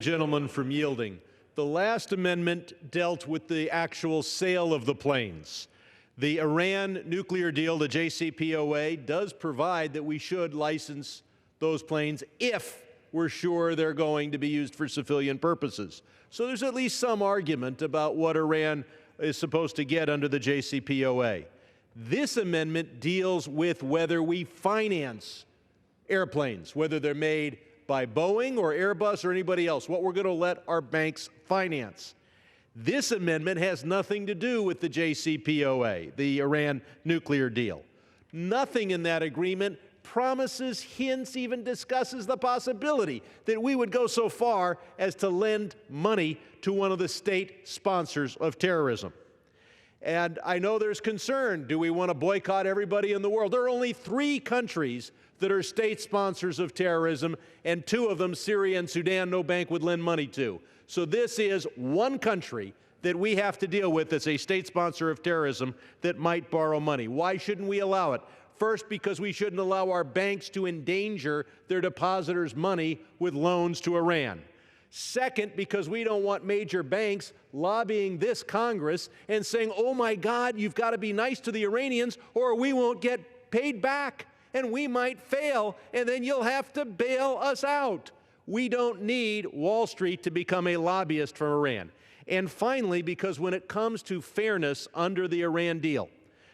Gentleman from yielding. The last amendment dealt with the actual sale of the planes. The Iran nuclear deal, the JCPOA, does provide that we should license those planes if we're sure they're going to be used for civilian purposes. So there's at least some argument about what Iran is supposed to get under the JCPOA. This amendment deals with whether we finance airplanes, whether they're made by Boeing or Airbus or anybody else, what we're going to let our banks finance. This amendment has nothing to do with the JCPOA, the Iran nuclear deal. Nothing in that agreement promises, hints, even discusses the possibility that we would go so far as to lend money to one of the state sponsors of terrorism. And I know there's concern. Do we want to boycott everybody in the world? There are only 3 countries that are state sponsors of terrorism, and 2 of them, Syria and Sudan, no bank would lend money to. So this is one country that we have to deal with as a state sponsor of terrorism that might borrow money. Why shouldn't we allow it? First, because we shouldn't allow our banks to endanger their depositors' money with loans to Iran. Second, because we don't want major banks lobbying this Congress and saying, oh my God, you've got to be nice to the Iranians or we won't get paid back and we might fail and then you'll have to bail us out. We don't need Wall Street to become a lobbyist for Iran. And finally, because when it comes to fairness under the Iran deal,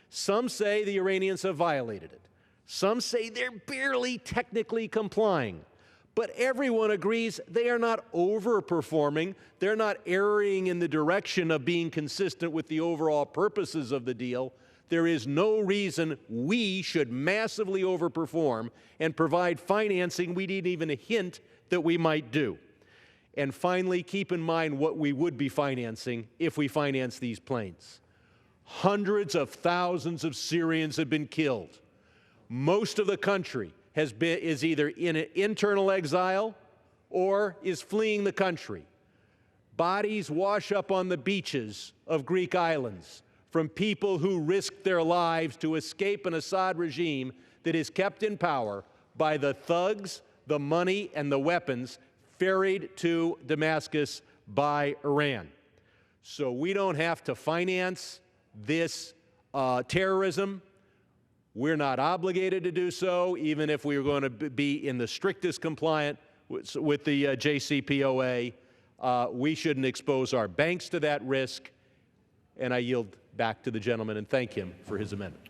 some say the Iranians have violated it. Some say they're barely technically complying. But everyone agrees they are not overperforming. They're not erring in the direction of being consistent with the overall purposes of the deal. There is no reason we should massively overperform and provide financing we didn't even hint that we might do. And finally, keep in mind what we would be financing if we finance these planes. Hundreds of thousands of Syrians have been killed. Most of the country is either in an internal exile or is fleeing the country. Bodies wash up on the beaches of Greek islands from people who risked their lives to escape an Assad regime that is kept in power by the thugs, the money, and the weapons ferried to Damascus by Iran. So we don't have to finance this terrorism. We're not obligated to do so, even if we were going to be in the strictest compliance with the JCPOA. We shouldn't expose our banks to that risk. And I yield back to the gentleman and thank him for his amendment.